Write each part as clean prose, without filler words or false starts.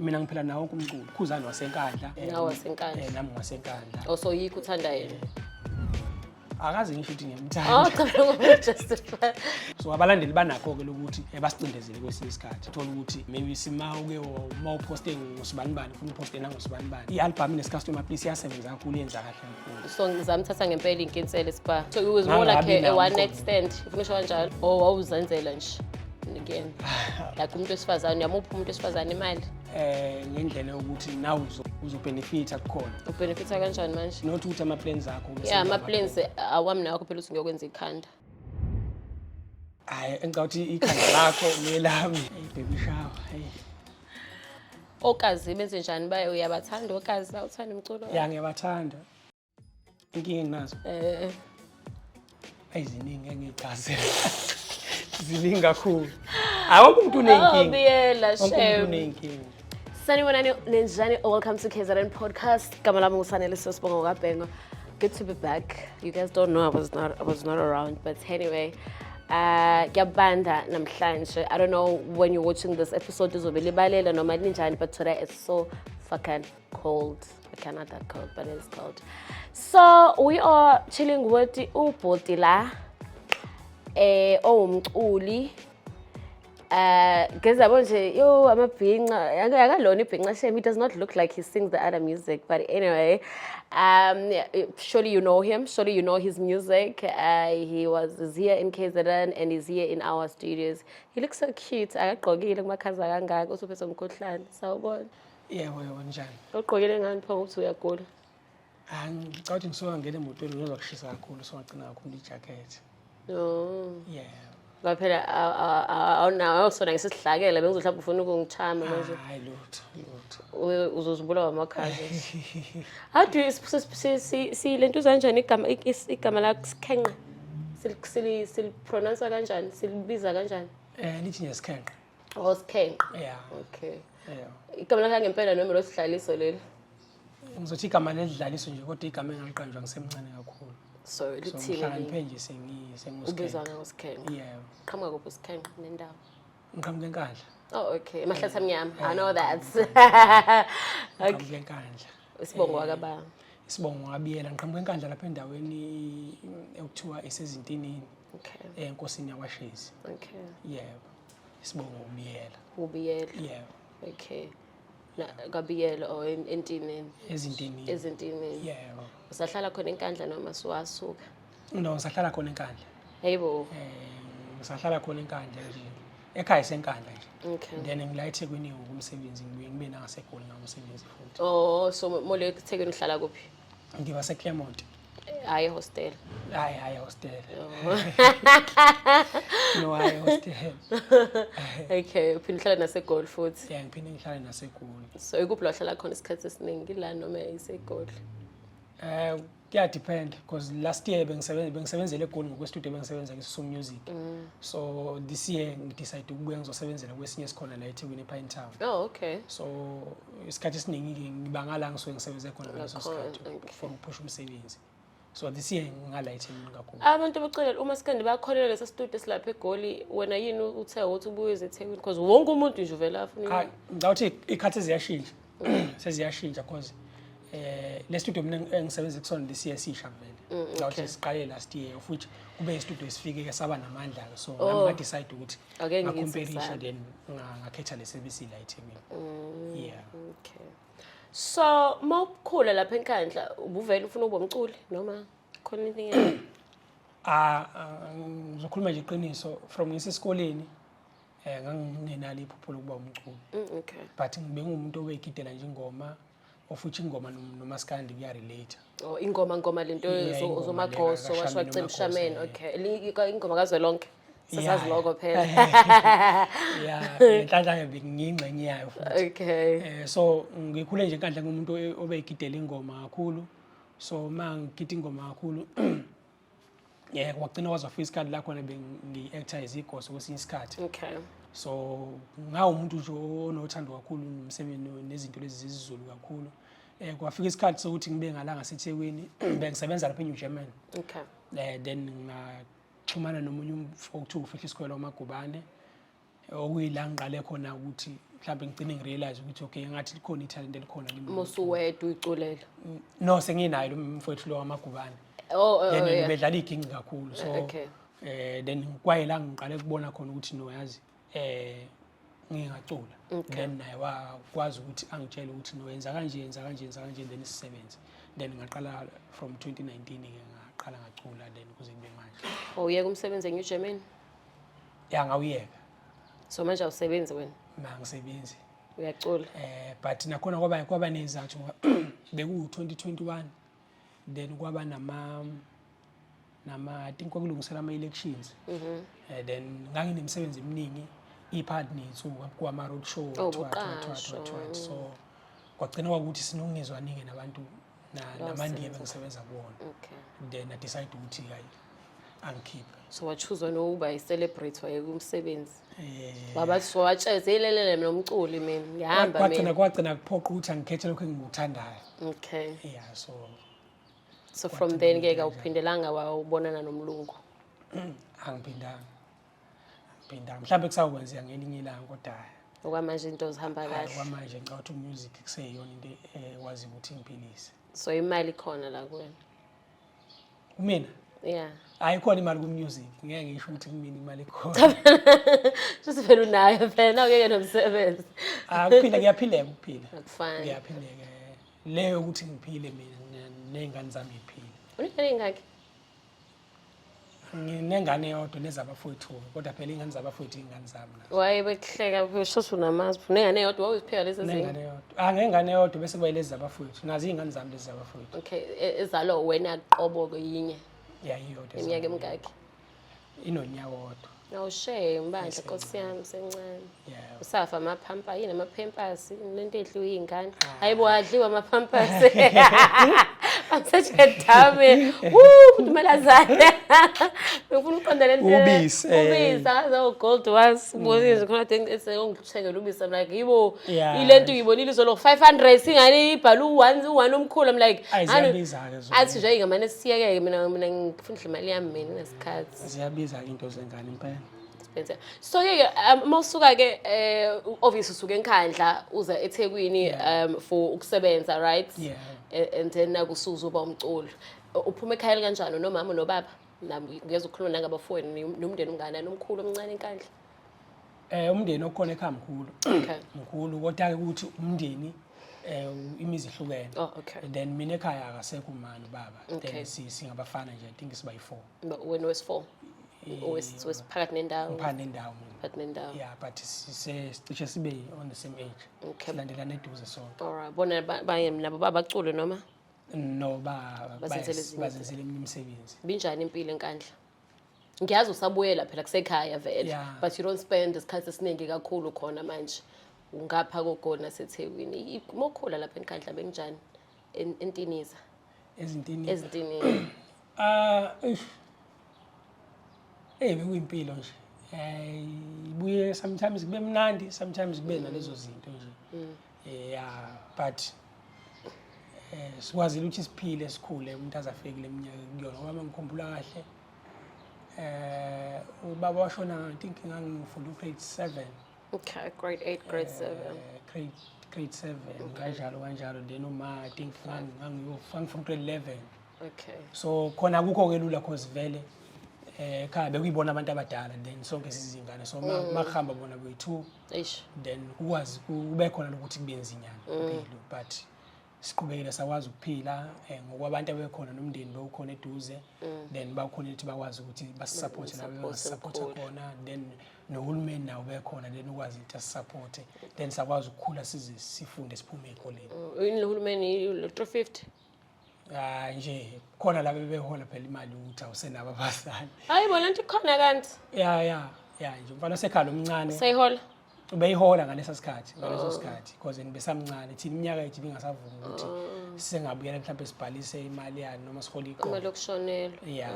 mina ngiphela nawo umculo khuzani wasenkandla nawo wasenkandla nami wasenkandla also yikho uthanda yena akazi ngisho ukuthi ngiyamthanda cha justify so abalandeli banakho ke lokuthi basicindezele kwesinye isikhathi uthola ukuthi maybe simawuke uma uposte ngosibanibani ufuna uposte nangosibanibani i-album ine-customer please iyasebenza kakhulu yenza kahle kakhulu so ngizamthatha ngempela inkinsele spa so it was more like a one night stand ufuna usho kanjalo wawuzenzela nje again like umuntu wesifazane uyamupha umuntu wesifazane imali ngendlela yokuthi nawe uzobenefita kukhona ubenefita kanjani manje not ukuthi ama-plans akho ama-plans awami nakho phela uthi ngiyokwenza ikhanda hayi engicauthi ikhanda lakho nelami baby shower Okazi benze njani baye uyabathanda Okazi awuthanda umculo ya ngiyabathanda inkinga enginazo ayiziningi engiyicazela ziningi kakhulu awukho umuntu unenkinga Biyela shame unenkinga Sanibonani ninjani welcome to KZN podcast gama lami nguSane Sibongo kaBhengo good to be back you guys don't know I was not around but anyway ngiyabanda namhlanje I don't know when you're watching this episode izobe libalela noma ninjani but today it's so fucking cold okay not that cold but it's cold so we are chilling with ubhoti la owumculi ngezabo nje yo amabhinqa yakalona ibhinqa shame he does not look like he sings the other music but anyway surely you know him surely you know his music he is here in KZN and he's here in our studios he looks so cute akagqokile kumakhaza kangaka usuphethe umkhohlane sawubona yebo njani ugqokile ngani pho ukuthi uyagula ngicabanga ngisoka ngene emotweni ngizokushisa kakhulu so ngicina kakhulu ijacket yeah ngaphela awusona ngesihlakela bengizohlapha ufuna ukungichama manje hayi lutho uzozibulawa amakhaza how do you si lento kanjani igama la Skhenqe sil pronounce kanjani silibiza kanjani lithi nje Skhenqe Skhenqe yeah okay yeah igama la ngempela noma losihlaliso leli ngizothi igama ledlaliso nje kodwa igama engaliqanjwa ngisemncane kakhulu so lithini mhlawumbe nje senguSkhenqe ubizwa ngoSkhenqe yeah qhamuka kuphi uSkhenqe nendawo ngiqhamuka enkandla oh okay emahlathi amnyama I know that okay enkandla isibongo wakaba isibongo kaBiyela ngiqhamuka enkandla lapha endaweni ekuthiwa esezintinini okay enkosini yakwashezi okay yebo isibongo uBiyela yebo okay kaBiyela or entinini ezintinini yebo usahlala khona enkandla noma siwasuka no ngisahlala khona enkandla hayibo ngisahlala khona enkandla nje ekhaya senkandla nje okay then ngilayithe kweni umsebenzi ngibe nangaseGoli ngomsebenzi futhi oh so mole eThekwini uhlala kuphi ngiba seClermont hayi hostel hayi hostel no hayi hostel okay uphinde uhlala naseGoli futhi yeah ngiphinde ngihlale naseGoli so ikuphi la uhlala khona isikhathi esiningi la noma iseGoli kuya depend because last year bengisebenzele eGoli ngokwestudio bengisebenza ngeSusu Music so this year ngidecide ukubuya ngizosebenzela kwesinye isikhona la eThekwini ePine Town oh okay so isikhathi esiningi ngibangala ngisuke ngisebenze khona ngaleso sikhathi for ukuphusha umsebenzi so this year ngala eThekwini kakhulu abantu becelele uMaskandi bayakholela lesa studio esilapha eGoli wena yini uthe ukuthi ubuye eThekwini because wonke umuntu nje uvela afuna ngawuthi ikhathi ziyashintsha seziyashintsha because le studio mina engisebenza kusona this year sisha vele ngawuthi siqale last year of which kube istudio esifike ke saba namandla so nami decide ukuthi ngacompareisha then ngakhetha le service la eThekwini yeah okay so mawukhula lapha enkandla ubuvela ufuna ukuba umculi noma khona into enye ngizokhuluma nje iqiniso from ngisesikoleni ngangingenalo iphupho lokuba umculi okay but ngibe ngumuntu owegidela nje ingoma ofuthi ingoma noMaskandi kuya relate oh ingoma lento zomagqoso washo wacela ushameni okay ingoma kazwelonke sasazi lokho phela yeah inhlanhla ngingingcenye yayo futhi okay so ngikhule nje enkandla ngumuntu obeyigidela ingoma kakhulu so mangigida ingoma kakhulu yeah kwagcina wazwa physical la khona bengi-actor izigoso kwesinye isikhathi okay so ngawumuntu nje onothando kakhulu nomsebenzi nezinto lezi zezizulu kakhulu kwafika isikhathi sokuthi ngibe ngalanga seThekwini bengisebenza lapha eNew German okay then ngaxhumana nomunye umfowethu ufihla isikhwelo uMagubane okuyila ngiqale khona ukuthi mhlawumbe ngigcine ngirealize ukuthi okay ngathi likhona italent elikhona kimi Musuwedwa uyiculela. no senginayo umfowethu lo wamagubane Yeah. bedlala iginci kakhulu so Okay. then kwayela ngiqale kubona khona ukuthi no yazi ngingacula then naye wakwazi ukuthi angitshele ukuthi no yenza kanje then isisebenze then ngaqala from 2019 ngaqala ngacula then kuze kube manje Uyeka umsebenzi eNew Germany? ya ngawuyeka So manje awusebenzi wena? mangisebenzi Uyacula? but nakhona kwaba nezathu beku 2021 then kwaba I think kwakulungisela ama-elections then nganginemsebenzi eminingi i-partners kwama road show so kwagcina ukuthi sinokungezwani-ke nabantu namandiya bengisebenza kuwona then I decide ukuthi hayi angikhiphe So wachoose nokuba i-celebrate wayeka umsebenzi. Wabathi watshela nomculi mina ngihamba mina. Kwagcina kuphoqa ukuthi angikhethe lokho engikuthandayo. Okay. Yeah, so from then ke awuphindelanga wawubonana nomlungu. Angiphindanga. Mhlawumbe kusawukwenzeka ngelinye ilanga kodwa okwamanje into zihamba kahle. Okwamanje ngicabanga music kuseyiyona into wazi ukuthi ngiphilise. So imali khona la kuwena. Mina? Yeah. Ayikhona imali ku-music. Ngeke ngisho ukuthi kumina imali ikhona. Just vele unayo phela ngeke nomsebenzi. Kuphila kuyaphileka ukuphila. Akufani. Kuyaphileka. Leyo ukuthi ngiphile mina nezingane zami ziphile. Unengane engaki? Nginengane eyodwa nezabafowethu kodwa phela ingane zabafowethu ingane zami. Waye bekuhleka beshosu namazi. Unengane eyodwa wawuzipheka lezi zinto. Nengane eyodwa. Ngengane eyodwa bese kuba lezi zabafowethu. Nazi ingane zami lezi zabafowethu. Okay, ezalo wena qobo kuyinye. Yeah, iyodwa. Iminyaka emingaki? Inonyaka wodwa. No shame bandla Nkosi yami sencane. Yeah. Usafa amaphampa yini amapampers lento edliwa izingane. Hayibo adliwa amapampers. Angisathi dame. Kudumelazana. Ngifuna uqonda lento. Ubisi. Ubisi akaze gold was. Ubisi khona engithengela ubisi I'm like yibo ilento uyibonile izolo 500 singane ibhala u1 omkhulu I'm like ziyabiza ke zo. athi nje ngamane siyeke mina ngifuna imali yami mina nesikhathi. Ziyabiza into zengane impela. So ke mawusuka ke obviously usuke enkhandla uza eThekwini for ukusebenza right? Yeah. And then nakusuza uba umculo. Uphuma ekhaya kanjani nomama nobaba? Ngiyeza ukukhuluma nangabafowenu nomndeni ungana nomkhulu omncane enkandla. Umndeni okhona ekhaya mkhulu. Okay. Mkhulu kodwa ke ukuthi umndeni imizi ihlukene. Oh okay. Then mina ekhaya akasekho umama baba. Okay. Then singabafana nje I think siba yi4. Wena wes4. Wesiphakathi nendawo. Phakathi nendawo. Phakathi nendawo. Yeah, but sicishe sibe on the same age. Okay. Silandelana eduze sonke. Alright. Bona baye nabo babacule noma? No bazenzele imisebenzi. Binjani impilo enkandla? Ngiyazi usabuyela phela kusekhaya vele but you don't spend isikhathi esiningi kakhulu khona manje. Ungapha kokona seThekwini. Mokhula lapha enkandla benjani? Entiniza. Ezintini. Bekuyimpilo nje. Ibuye sometimes kube mnandi, sometimes kube nalezo zinto nje. Yeah, but sikwazile ukuthi siphile esikhule umuntu azafekile eminyaka kuyona ngoba ngikhumbula kahle. Ubaba washona I think ngangifunda grade 7. Okay, grade 8, grade 7. Grade 7 kanjalo then uma I think ngangifunda grade 11. Okay. So khona akukho ke lula cause vele ekhaya bekuyibona abantu abadala then sonke sizingane so makhamba bona kwethu then ukwazi kube khona ukuthi kubenza inyanga impilo but siqhubekile sakwazi ukuphila ngokwabantu abekhona nomndeni bewukhona eduze then bakhona ukuthi bakwazi ukuthi basisupport nabo basisupport khona then nohulumeni nawo bekhona then ukwazi ukuthi asisupport then sakwazi ukukhula size sifunde siphume ekoleni. Uhulumeni 350 nje khona la bebehola phela imali ukuthi awusenaba abasali. Hayibo lento ikhona kanti? Yeah nje mfana osekhala omncane. Sayihola? Ubeyihola ngaleso sikhathi because besamncane thina iminyaka yethu bingasavumi ukuthi singabuyela mhlawumbe sibhalise imali yani noma sihola ikho. Imali yokushonela. Yeah.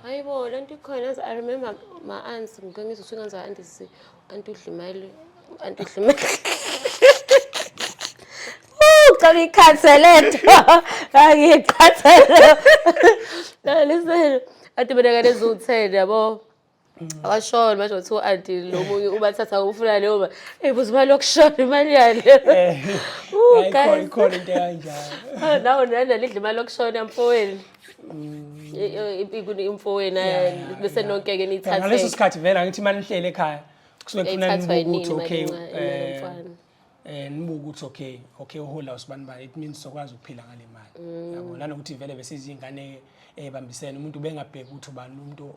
Hayibo lento ikhona I remember my aunts ngizwe nganza anti Udlimali. Cha ngikhathalele. Angikhathalele. Listen, athi mina ngane ezu10 yabo. Awashona manje uthi u-auntie lo munye ubathatha ufuna leyo buze imali yokushona imali yale. Guys. Ikhona into kanjalo. Nawo nalidla imali yokushona emfowenu. Imfowenu bese nonke-ke niyithathe. Ngaleso sikhathi vele angithi imali ihlele ekhaya. Kusuke kufuna ukuthi okay nibuka ukuthi okay uhola usibani bani it means sokwazi ukuphila ngale mali. Yabo nanokuthi vele besizingane ebambisene umuntu bengabheka ukuthi ubani umuntu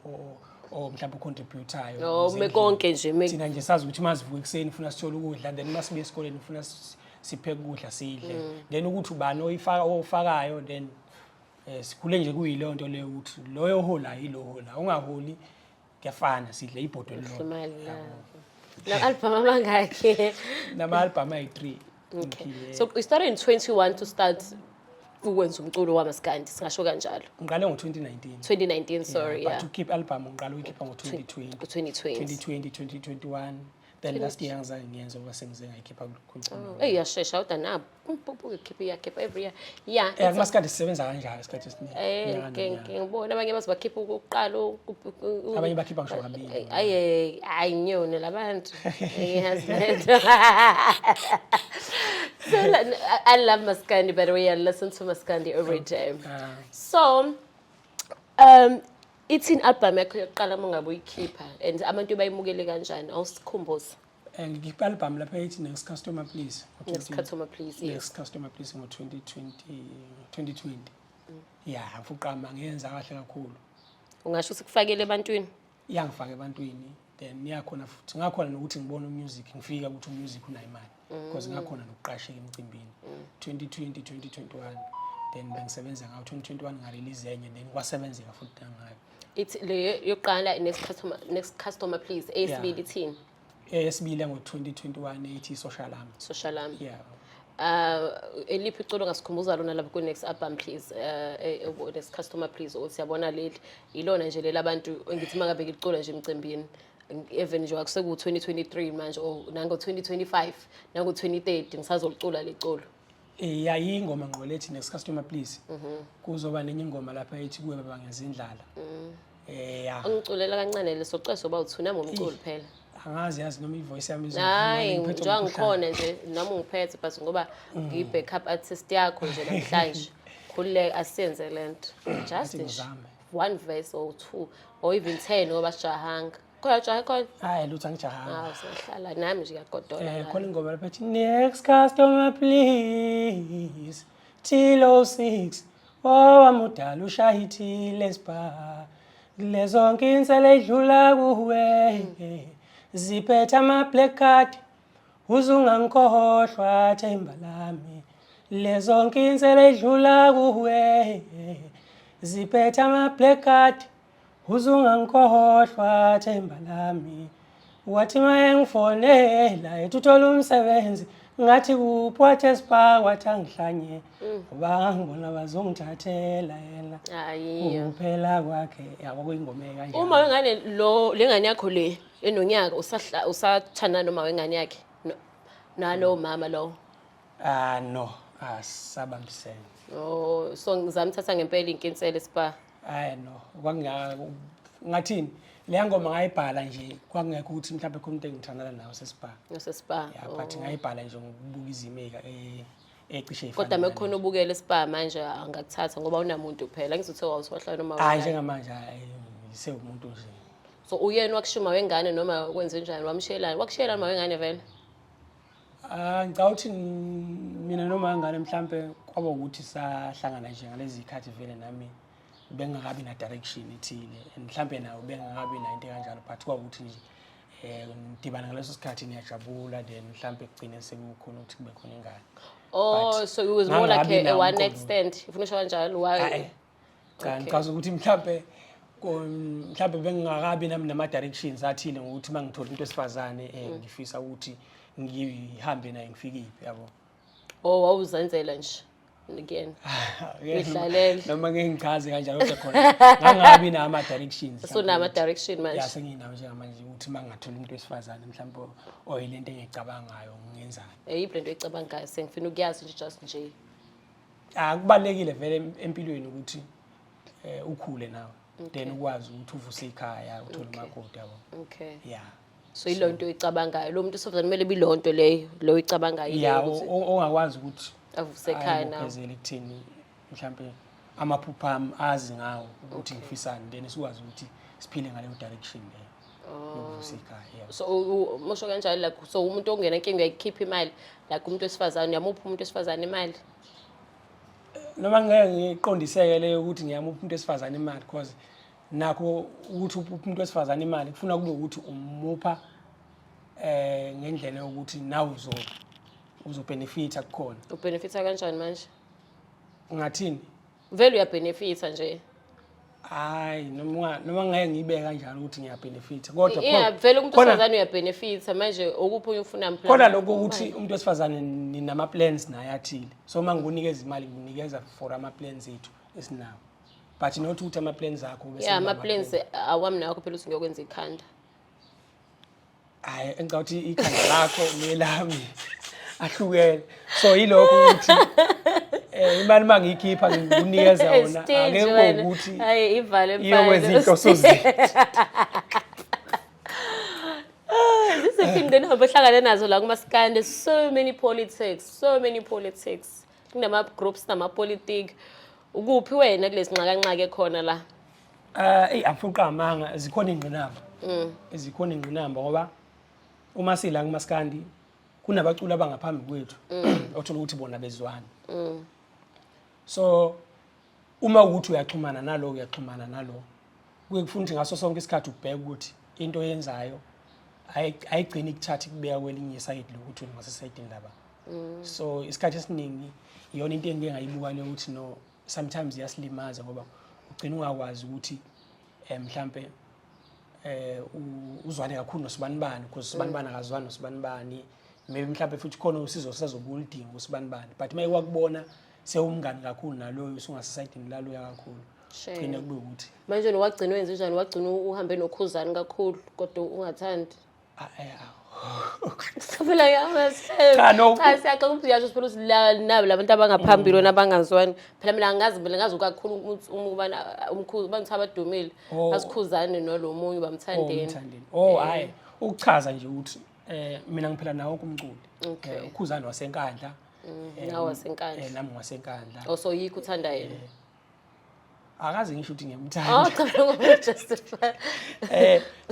mhlawumbe ucontributayo. Konke nje thina nje sazi ukuthi mazivuka ekseni ufuna sithola ukudla then masibuye esikoleni ufuna sipheke ukudla sidle then ukuthi ubani ofakayo then sikhule nje kuyilo nto leyo ukuthi loyo hola yilo hola ungaholi kuyafana sidle ibhodo lelo. La album amangakhe nama album ay3. Okay. So we started in 21 to start ukwenza umculo waMaskandi singasho kanjalo. Ngiqale ngo2019. 2019 sorry but to keep album ngiqala ukuyikhipha ngo2020. 2020 2021 then last year ngizange ngiyenze ngoba sengize ngayikhipha kukhulu. Yashesha uda nabo ukhipha every year. Yeah. kaMaskandi sisebenza kanjalo isikhathi esiningi. Ngibona abanye bazibakhipha ukuqala abanye bakhipha ngisho kabili. Ayinyone labantu. So I love Maskandi, by the way. I listen to Maskandi every day. So, it's in album yakho yokuqala mangabe uyikhipha and abantu bayimukele kanjani awusikhumbuza. Ngikhipha album lapha ethi Next Customer Please. Next Customer Please. Next Customer Please ngo2020. Yeah, mfuqama ngiyenza kahle kakhulu. Ungasho sikufakele ebantwini? Ngifake ebantwini then niyakhona futhi ngakhona nokuthi ngibone umusic ngifika ukuthi umusic una imali because ngakhona nokuqasheka emcimbini 2020 2021 then bengisebenza ngawo 2021 ngarelease enye then kwasebenzeka futhi ngayo. It's le yoqala next customer please esibili thini? Esibili ngo2021 ethi social arm. Yeah. Eliphi iculo ngasikhumbuza lona lapha ku next album please next customer please uthi yabona leli ilona nje lela abantu ngithi mangabeka iculo nje emcimbini even nje akuseku 2023 manje nango 2025 nango 2030 ngisazocula leculo. Ingoma ngqolethi next customer please. Kuzoba nenye ingoma lapha ethi kuwe baba ngezindlala. Angiculela kancane lesoceso ba uthuna momculo phela. Angazi yazi noma ivoice yami hayi njengoba ngikhona nje nami ngiphethe but ngoba ngiyi-backup artist yakho nje namhlanje khululeka asiyenze lento just one verse or two or even 10 ngoba sijahanga jaha khona hayi lutho angijahanga usahlala nami nje ngiyagodola khona ingoma lapha ethi next customer please T06 amudala ushayithile spa lezonke insele edlula kuwe ziphetha ama-black card uzungangikhohlwa themba lami lezonke insele edlula kuwe ziphetha ama-black card uzungangikhohlwa themba lami wathi mayengifonela etuthola umsebenzi ngathi kuphi wathi espa wathi angihlanye ngoba ngibona bazongithathela yena ukuphela kwakhe yabo kuyingoma kanjalo. Uma wengane lengane yakho le enonyaka usathana noma wengane yakhe nalo mama lo? No asabambisene. So ngizamthatha ngempela inkinsele spa. No ngathini le ngoma ngayibhala nje kwangekho ukuthi mhlawumbe khona into engithandana nawo sespa. But ngayibhala nje ngokubuka izimeka ecishe ifana. Kodwa mekhona ubukele spa manje angakuthatha ngoba unamuntu kuphela ngizothe wawusohla noma njengamanje sewumuntu nje. So uyena wakushuma wengane noma kwenze njani wamshelana wakushelana mawengane vele? Ngicabanga ukuthi mina noma ngane mhlawumbe kwaba ukuthi sahlangana nje ngalezi ikhathi vele nami bengakabi na direction ethile mhlawumbe nawo bengakabi na into kanjalo but kwakuthi nje ngidibana ngaleso sikhathi niyajabula then mhlawumbe kugcine sekukhona ukuthi kube khona ingane. So it was more like a one night stand ufuna usho kanjalo why? Ngicabanga ukuthi mhlawumbe bengakabi nami nama directions athile ngokuthi mangithola into esifazane ngifisa ukuthi ngihambe naye ngifikiphi yabo. Wawuzenzela nje again ngidlalela noma ngichaze kanjalo kodwa khona ngangabi nama directions. So nama direction manje nginawo njengamanje ukuthi mangathola umuntu wesifazane mhlawumbe oyilento engicabangayo ngiyenzani. Yiphi lento oyicabangayo sengifuna ukuyazi nje just nje. Kubalekile vele empilweni ukuthi ukhule nawe then ukwazi ukuthi uvuse ikhaya uthole umakoti yabo. Okay. Yeah. So ilonto icabangayo lo muntu osofana kumele bilonto leyo icabangayo yeah ongakwazi ukuthi avuse ekhaya nawo ayibophezele ekutheni mhlambe amaphupha ami azi ngawo ukuthi ngifisani then sikwazi ukuthi siphile ngaleyo direction leyo yokuvusa ikhaya. Yeah. So mosho kanjalo like so umuntu ongena inkinga uyayikhipha imali like umuntu wesifazane uyamupha umuntu wesifazane imali noma ngeke ngiqondiseke leyo ukuthi ngiyamupha umuntu wesifazane imali because nakho ukuthi upha umuntu wesifazane imali kufuna kube ukuthi umupha ngendlela yokuthi nawe uzobenefita kukhona. Ubenefita kanjani manje? Ngathini? Vele uyabenefita nje. Hayi noma ngeke ngibeke kanjalo ukuthi ngiyabenefita kodwa yeah vele umuntu wesifazane uyabenefita manje okuphi ufuna plan. Kodwa lokho ukuthi umuntu wesifazane ninama plans naye athile so mangunikeza imali nginikeza for ama plans ethu esinawo but not ukuthi ama plans akho bese yeah ama plans awami nakho phela uthi ngiyokwenza ikhanda. Hayi engicauthi ikhanda lakho nelami ahlukene so yilokho ukuthi imali mangiyikhipha ngikunikeza yona angeke ukuthi hayi ivale iyokwenza inhloso zethu. Siphinde nabe hlangana nazo la kaMaskandi so many politics kunama groups nama politics ukuphi wena kulesi nxakanxake khona la afuqa amanga zikhona ingqinamba zikhona ingqinamba ngoba uma sila kaMaskandi kunabaculi abangaphambi kwethu othola ukuthi bona bezwana so uma ukuthi uyaxhumana nalo kuyekufuna ukuthi ngaso sonke isikhathi ubheke ukuthi into yenzayo ayigcini ikuthatha kubeka kwelinye side lokuthi ngase side laba so isikhathi esiningi iyona into engeke ngayibuka le ukuthi no sometimes yasilimaza ngoba ugcina ungakwazi ukuthi mhlambe uzwane kakhulu nosibanibani because sibanibani akazwani nosibanibani maybe mhlambe futhi khona usizo sazobulidinga usibanibani but maye wakubona sewumngani kakhulu naloyo usungasayidini lalo yakakhulu gcina kube ukuthi manje nowagcina wenza njani wagcina uhambe nokhuzani kakhulu kodwa ungathandi phela yamasela siyaqala ukuthi yasho phela usilana labantu abangaphambili nabangazwani phela mina ngazi kakhulu umubana umkhuzi bantu abadumile asikhuzane nalomunye bamthandeni hayi ukuchaza nje ukuthi mina ngiphela nawo kumculi ukhuzani wasenkandla nawo wasenkandla nami wasenkandla also yikho uthanda yena akaze ngisho ukuthi ngiyamthanda cha ngokujustify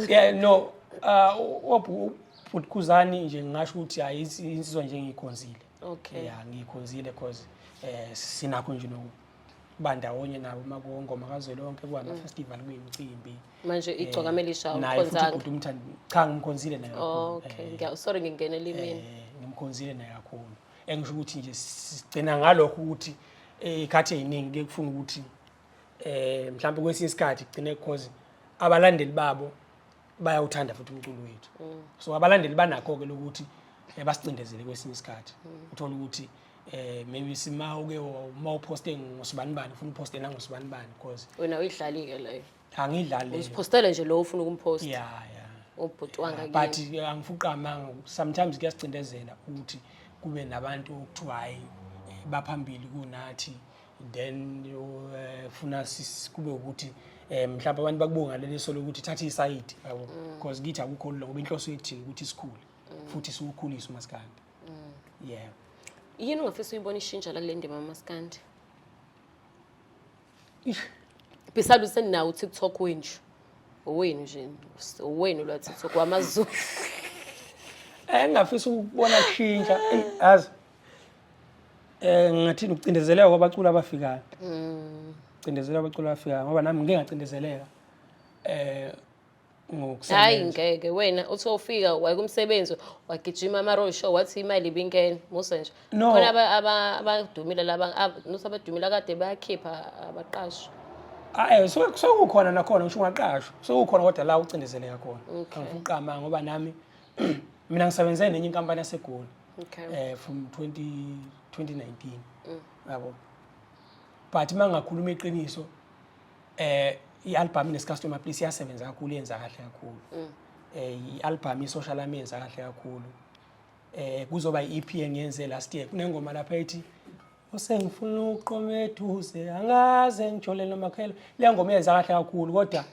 yeah no ukhuzani nje ngisho ukuthi hayi insizwa nje ngiyikhonzile yeah ngiyikhonzile because sinakho nje nokubandawonye nabo makungoma kazwelonke kuhamba festival kuyimicimbi manje igcokamela ishawo ukhonzana naye umthandi cha ngimkhonzile naye okay sorry ngingenela imini ngimkhonzile naye kakhulu engisho ukuthi nje sigcina ngalokho ukuthi ikhathi eziningi kufuna ukuthi mhlawumbe kwesinye isikhathi kugcine because abalandeli babo bayawuthanda futhi umculo wethu so abalandeli banakho ke lokuthi basicindezele kwesinye isikhathi uthola ukuthi maybe simawuke uma uposte ngosibanibani ufuna uposte nangosibanibani because wena uyidlalike leyo angidlali usipostela nje lo ufuna ukumposta yeah ubhuti wanga but angifuqa amanga sometimes kuyasicindezela ukuthi kube nabantu okuthiwa hayi baphambili kunathi then ufuna kube ukuthi mhlawumbe abantu bakubonga leliso lokuthi thatha iside yabo because ngithi akukho lo ngoba inhloso yethu ukuthi sikhule futhi siwukhulise uMaskandi yeah yini ungafisa uyibona ishintsha la kule ndima kaMaskandi besides usendinawo TikTok wenu owenu nje owenu lo TikTok wamaZulu engafisa ukubona kushintsha azi ngathini ukucindezeleka kwabaculi abafikayo cindezeleka abaculi abafikayo ngoba nami ngeke ngacindezeleka ngokusebenza hayi ngeke wena uthi ufika wayekumsebenzi wagijima ama road show wathi imali ibingene musa nje khona abadumile laba nosabadumile kade bayakhipha abaqashi sokukhona nakhona ngisho ungaqashwa sokukhona kodwa la ucindezeleka khona angifuqama ngoba nami mina ngisebenze nenye inkampani yaseGoli from 2019 yabo but mangakhuluma iqiniso i-album inescustomer please iyasebenza kakhulu yenza kahle kakhulu i-album i-social amenza kahle kakhulu kuzoba i-EP engiyenze last year kunengoma lapha ethi usengifuna uqoma eduze angaze ngijole nomakhelo le ngoma yenza kahle kakhulu kodwa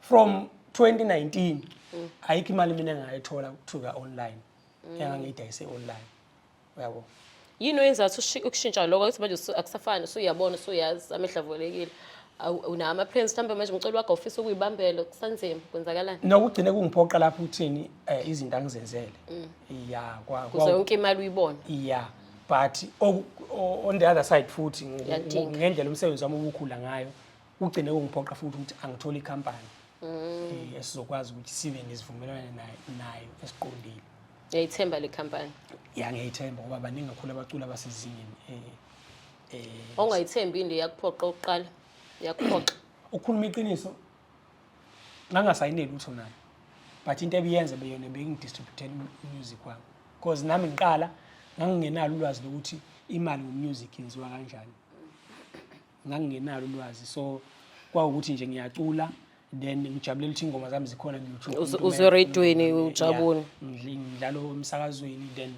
from 2019 ayikho imali mina engayithola ukuthuka online engangiyidayise online uyabo yini oyenzathi ukushintsha lokho ukuthi manje akusafani usuyabona usuyazi amehla avolekile una ama plans mhlambe manje umcelo wakho ofisa ukuyibambela kusanzima kwenzakalani nokugcine kungiphoqa lapho uthini izinto angizenzele yeah kuze yonke imali uyibona yeah but on the other side futhi ngendlela umsebenzi wami obukhula ngayo ugcine kungiphoqa futhi ukuthi angithola ikhampani esizokwazi ukuthi sibe nesivumelwano nayo esiqondile ngiyayithemba le company ya ngiyayithemba ngoba baningi kakhulu abaculi abasezingeni ongayithembi indi yakuphoqa uqala yakuphoqa ukukhuluma iqiniso ngangasayineli utho nayo but into ebiyenza beyona bengidistribute music wami because nami ngiqala ngangingenalo ulwazi lokuthi imali ngomusic yenziwa kanjani ngangingenalo ulwazi so kwawukuthi nje ngiyacula then ngijabulela ukuthi ingoma zami zikhona ku-YouTube uzeredweni ujabule ngidlalo emsakazweni then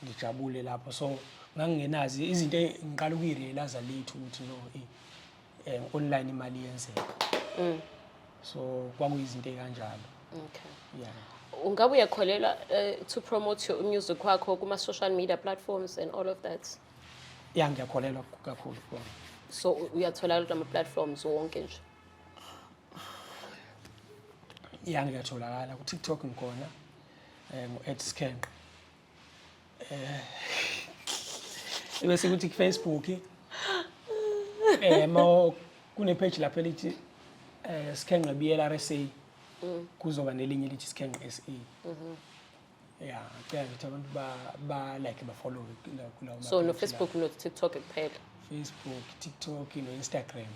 ngijabule lapho so ngangingenazi izinto ngiqala ukuyirealize late ukuthi no online imali yenzeka so kwakuyizinto ekanjalo okay yeah ungabe uyakholela to promote your music wakho kuma social media platforms and all of that yeah ngiyakholelwa kakhulu so uyathola ama platforms wonke nje yeah ngiyatholakala ku TikTok ngikhona @Skhenqe bese kuthi ku Facebook kune page lapha lithi Skhenqe Biyela RSA kuzoba nelinye lithi Skhenqe SA yeah ngicela abantu ba like ba follow kulawo so no Facebook no TikTok kuphela Facebook TikTok no Instagram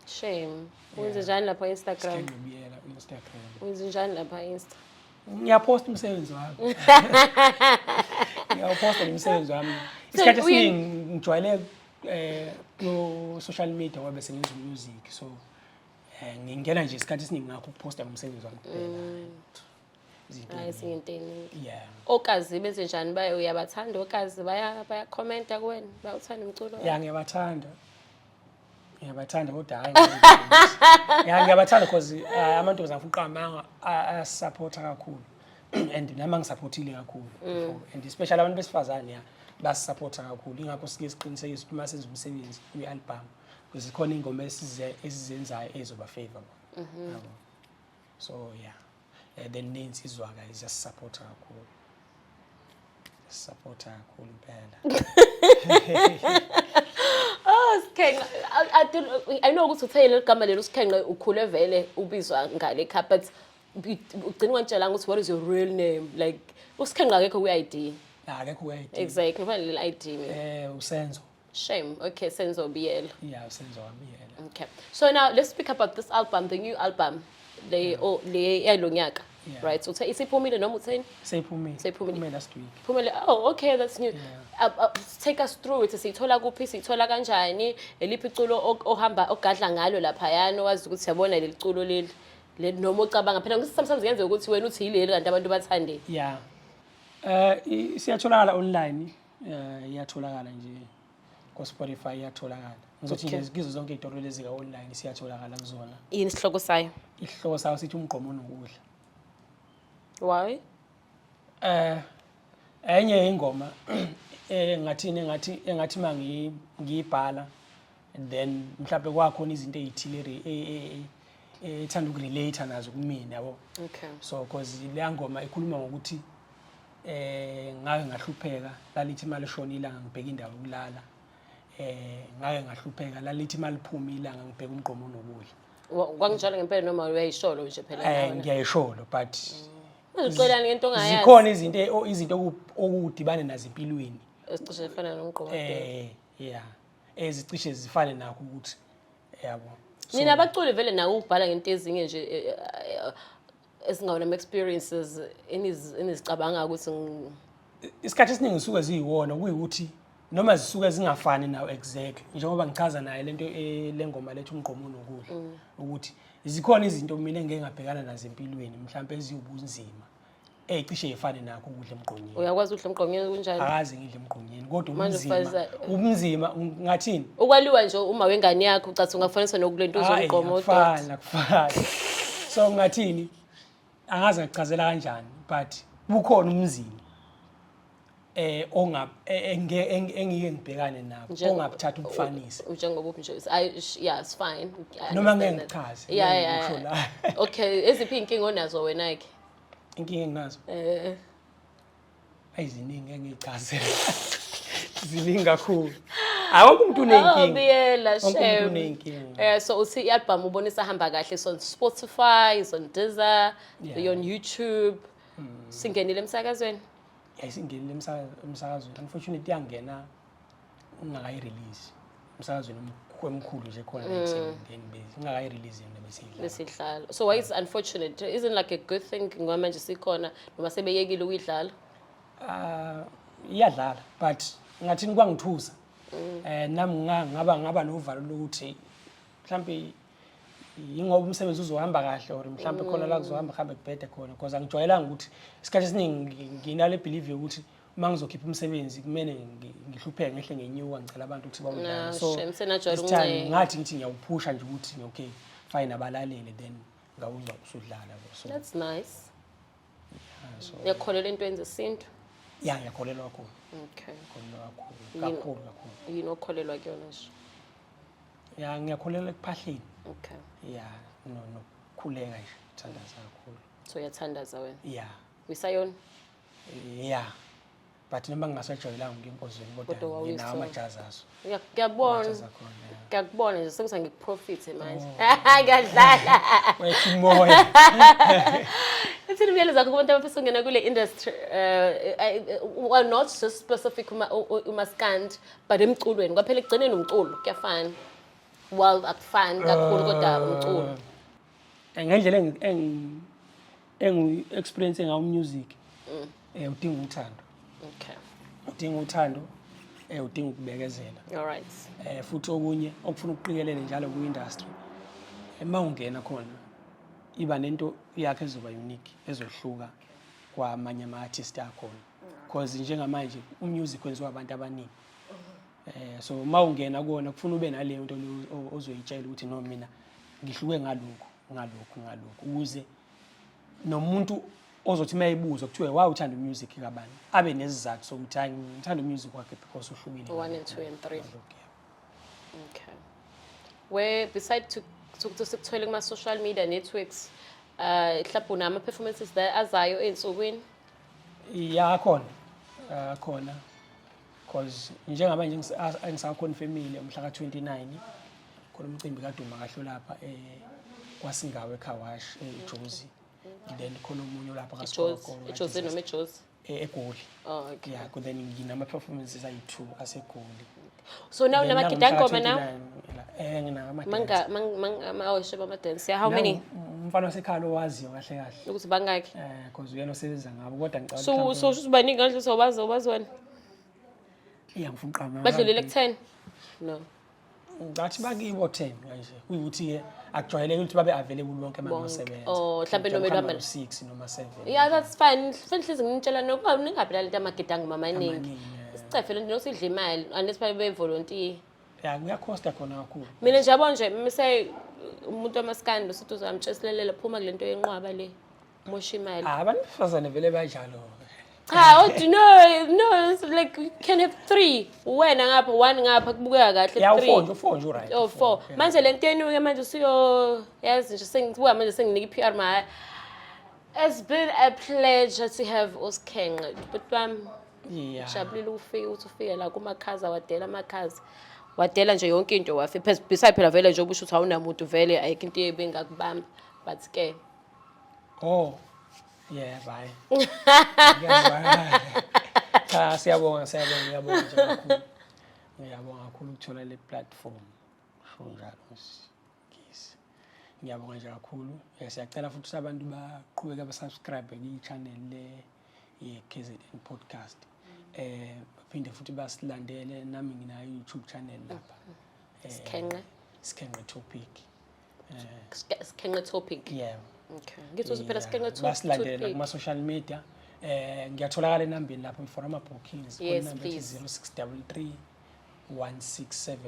shame wenze njani lapha Instagram Skhenqe Biyela Instagram wenze njani lapha Insta ngiyaposta umsebenzi wami ngiyaposta umsebenzi wami isikhathi esiningi ngijwayele ku social media ngoba bese ngenza music so ngingena nje isikhathi esiningi ngakho ukuposta umsebenzi wami kuphela ayisinteni yeah Okazi benze njani baye uyabathanda Okazi baya commenta kuwena bayawuthanda umculo yeah ngiyabathanda kodwa hayi ngiyabathanda because amantombazana fuqama asupporta kakhulu and nama ngisupportile kakhulu and especially abantu besifazane ya basupporta kakhulu ingakho sike siqinisekise ukuthi masenza umsebenzi kwi-album because khona ingoma esizenzayo ezoba favorable so yeah then nensizwa guys just support kakhulu phela Skhenqe I know ukuthi uthayile igama lelo Skhenqe ukhule vele ubizwa ngale kha but ugcina wantshela ukuthi what is your real name like uSkhenqe akekho ku-ID akekho ku-ID exactly kufanele le ID usenzo shame okay Senzo Biyela yeah usenzo Biyela okay so now let's speak about this album the new album le yalonyaka right so isiphumile noma utheni seyiphumile last week phumile oh okay that's new take us through it sithola kuphi sithola kanjani eliphi iculo ohamba ogadla ngalo lapha yana wazi ukuthi yabona leli culo leli noma ucabanga phela ukuthi sometimes yenze ukuthi wena uthi yileli kanti abantu bathande yeah siyatholakala online iyatholakala nje ku Spotify iyatholakala ngizothi nje kizo zonke izitolo lezi ka online siyatholakala kuzona yini isihloko sayo isihloko sayo sithi umgqomo nokudla why enye ingoma engathi mangiyibhala then mhlawumbe kwakhona izinto ezithile ethanda ukurelate nazo kumina yabo okay so because le ngoma ikhuluma ngokuthi ngake ngahlupheka lalithi imali eshona ilanga ngibheka indawo yokulala ngake ngahlupheka lalithi imali iphuma ilanga ngibheka umgqomo nokudla kwanginjalo ngempela noma uyayisholo nje phela ngiyayisholo but uziqelani ngento ongayazi zikhona izinto okudibane nazo empilweni esicishe zifana nomgqomo yeah ezicishe zifane nakho ukuthi yabo nina abaculi vele nawo ukubhala ngento ezinye nje esingawona experiences enizicabanga ukuthi isikhathi esiningi zisuke ziyiwona kuyikuthi noma zisuke zingafani nawo exactly njengoba ngichaza naye lento lengoma lethu umgqomo nokudla ukuthi zikhona izinto mina engeke ngabhekana nazo empilweni mhlawumbe eziyubunzima cishe ifane nakho ukudla emgqonyeni. Uyakwazi ukudla emgqonyeni kunjani? Akazi ngidla emgqonyeni kodwa Manje ubunzima ngathini? Ukwaliwa nje uma wengane yakho ucathi ungafanisa nokulento uzomgqoma udoti. Akufani. So ngathini? Angazi ngakuchazela kanjani but bukhona umzini engike ngibhekane nabo ongabuthatha ubufanisi. Njengoba nje yeah it's fine. Noma ngeke ngichaze. Yeah. Okay, eziphi inkinga onazo wena ke? Inkinga enginazo. Ayiziningi engichazela. Ziningi kakhulu. Awukho umuntu unenkinga. Biyela shame. So uthi i-album ubonisa hamba kahle so on Spotify, so on Deezer, on YouTube. Singenile emsakazweni? Yayisingenile emsakazweni. Unfortunately yangena ungakayi-release. Emsakazweni omkhulu nje khona ekusengeni base. Ungakayi-release yona besidlala. So why is unfortunate? Isn't like a good thing ngoba manje sikhona noma sebeyekile ukuyidlala? Iyadlala but ngathini kwangithusa. Nami ngaba novalo lokuthi mhlambe ingoba umsebenzi uzohamba kahle or mhlambe khona la kuzohamba khambe kubhede khona because angijwayelanga ukuthi isikhathi esiningi nginale believe ukuthi uma ngizokhipha umsebenzi kumele ngihlupheke ngehle ngenyuka ngicela abantu ukuthi bawudlale. So ngathi ngithi ngiyawuphusha nje ukuthi okay fine abalalele then ngawuzwa usudlala. So that's nice. So yakholelwa entweni zesintu? Yeah, ngiyakholelwa kakhulu. Okay. Kakhulu. Yini okholelwa kuyona nje? Yeah, ngiyakholelwa ekuphahleni. Okay. Yeah, nokukhuleka nje, uthandaza kakhulu. So uyathandaza wena? Yeah. Wisayona? Yeah. But noma ngingasajwayelanga ngenkozweni kodwa nginawo amajazi aso. Ngiyakubona nje sengisa ngikuprofit manje. Ngiyadlala. Wethu moya. Ithini Biyela zakho kubantu abafisa ukungena kule industry well not just specific umaskandi but emculweni kwaphela ekugcineni umculo kuyafana. Well akufani kakhulu kodwa umculo. Ngendlela experience ngawo music udinga uthando. Okay. Udinga uthando udinga ukubekezela. All right. Futhi okunye okufuna ukuqikelele njalo ku industry. Uma ungena khona iba nento yakhe ezoba unique ezohluka kwamanye ama artists akhona because njengamanje umusic wenziwa abantu abaningi. So uma ungena kuona kufuna ube naleyo nto ozoyitshela ukuthi no mina ngihluke ngalokhu ukuze nomuntu ozothi mayibuza kuthiwe why uthanda music kabani abe nesizathu sokuthi hayi ngithanda music wakhe because uhlukile. 1 and 2 and 3. Okay. Where beside to sikuthola kuma social media networks mhlawumbe unama performances there azayo ensukwini? Yeah, khona because njengaba nje angisaconfirmile umhla ka 29 khona umcimbi kaduma kahle lapha kwasingawe eKhawash eJozi. Then khona umunye lapha kaSikolo. eJozi noma eJozi? eGoli. Oh okay. Yeah, then nginama performances ayi2 aseGoli. So now unamagida ngoma now? Nginama awasheba ama dance. How many? Umfana wasekhaya owaziyo kahle kahle. Ukuthi bangaki? Because uyena osebenza ngabo kodwa ngicabanga so usubaningi ngandle sobazi wona? Yeah, ngifuna uqama. Badlulile ku10? No. Ngathi bakibo 10 kanje. Kuyukuthi ke akujwayeleke ukuthi babe available bonke amasebenza. Oh, mhlambe noma ehamba 6 noma 7. Yeah, that's fine. Fanele ngitshela nokuba ningabi lalento amagida ngoma amaningi. Sicefe lento nosidla imali unless babe volunteer. Yeah, kuyacosta khona kakhulu. Mina nje yabo nje mise umuntu amaskandi usithi uzamtshesilelela phuma kulento yenqwaba le. Mosha imali. Abantfazane vele banjalo. What no it's like you can have 3 wena ngapha 1 ngapha kubukeka kahle 3 yeah 4 right. Oh 4 manje lento yenuke manje siyo yazi nje sengibuka manje senginika iPR ma. It's been a pleasure to have Skhenqe but yeah jabulile ufika uthi ufike la kumakhaza wadela amakhaza wadela nje yonke into wafi beside phela vele nje ubusho uthi awunamuntu vele ayikho into ebengakubamba but ke yeah bye. Siyabonga nje kakhulu. Ngiyabonga kakhulu ukuthola le platform. Njalo ngisi. Ngiyabonga nje kakhulu. Siyacela futhi abantu baqhubeke basubscribe ku-channel le ye-KZN podcast. Baphinde futhi basilandele nami ngina YouTube channel lapha. Skhenqe topic. Skhenqe topic. Yeah. Okay. Ngithoza phela Skhenqe topic. Basilandele kuma social media ngiyatholakala enambeni lapho for ama bookings Yes, number please. 0633 167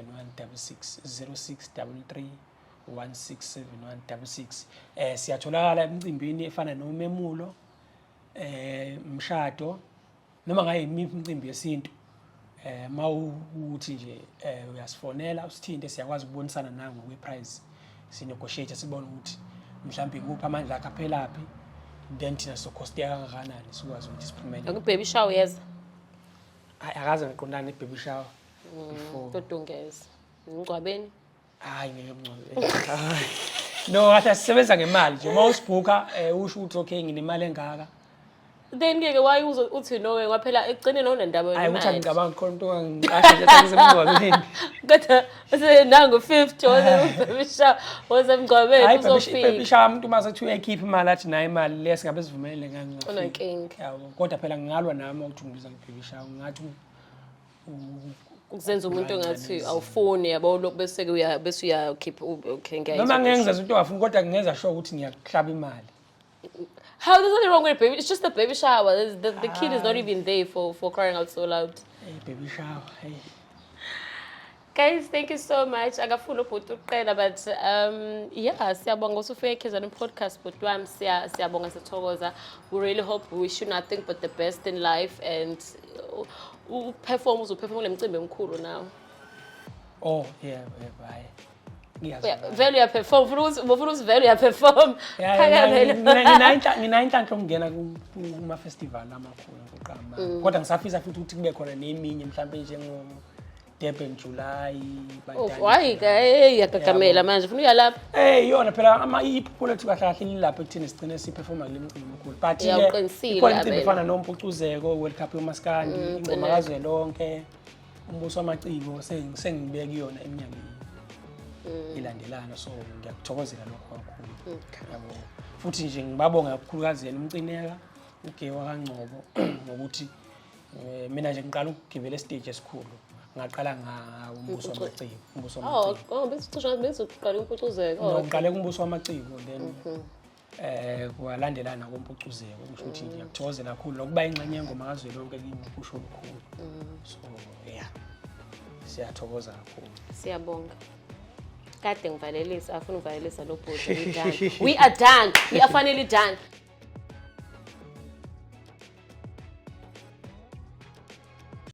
0633 167 siyatholakala emcimbini efana nomemulo mshado noma ngaye imicimbi yesintu mawuthi nje uyasifonela usithinte siyakwazi ukubonisana nawe ngokweprice sinegotiate sibone ukuthi mhlawumbe kuphi amandla akhe aphelaphi then thina socost kangakanani sikwazi ukuthi siphumelele Baby shower yes. akaze ngiqondana ne-baby shower Todungeza. Ngcwabeni. hayi ngeke mncwabe no ngathi sisebenza ngemali nje uma usibhuka usho ukuthi okay nginemali engaka Then ngeke why uthi no ngaphela egcine nonendaba hayi yemali. ukuthi ngicabanga khona into angiqashe nje sengizemngcwabeni Kodwa nangu 50 baby shower wasemgcwabeni hayi baby uzofika. shower umuntu masethi uyayikhipha imali athi nayo imali lesi ngabe sivumelene ngangifika Unankinga. yabo kodwa phela ngingalwa nami ukuthi ngibiza nge-baby shower ngathi Ukuzenza umuntu ngathi awufuni yabo lokho bese uyakhipha okay ngeke. noma ngeke ngizenza into ongafuni kodwa ngingenza sure ukuthi ngiyakuhlaba imali How there's nothing wrong with baby? It's just a baby shower. The kid is not even there for crying out so loud. hey baby shower hey Guys, thank you so much. Akafuna ubhuti uqela but yeah, siyabonga usufike eKZN podcast but wami siyabonga sithokoza. We really hope we wish you nothing but the best in life and uperform lemcimbi emkhulu now. oh yeah bye Vele uyaperform, ufuna usivele uyaperform. nginayinhlanhla ukungena kuma-festival amakhulu ngoqamba kodwa ngisafisa futhi ukuthi kube khona neminye mhlawumbe njengo-Durban July Why yagagamela manje ufuna uya lapha? yona phela iphupho lethu kahle kahle lilapho ekuthini sigcine siperforma kule micimbi emikhulu but Uyaqinisile ikhona imicimbi abena. efana nompucuzeko World Cup yomaskandi ingoma kazwelonke umbuso wamaciko sengibeke kuyona eminyakeni ilandelana so ngiyakuthokozela lokho kakhulu yabo futhi nje ngibabonga kakhulukazi yena umcineka ugewa kaNgcobo ngokuthi mina nje ngiqala ukugibela estage esikhulu ngaqala umbuso wamaciko bese uqala umpucuzeko. no ngiqale kumbuso wamaciko then kwalandelana kompucuzeko kusho ukuthi ngiyakuthokozela kakhulu lokuba ingxenye yengoma kazwelonke kuyimphusho omkhulu so yeah siyathokoza kakhulu Siyabonga. Kade ngivalelisa afuna uvalelisa lo bhuti we are done. We are finally done.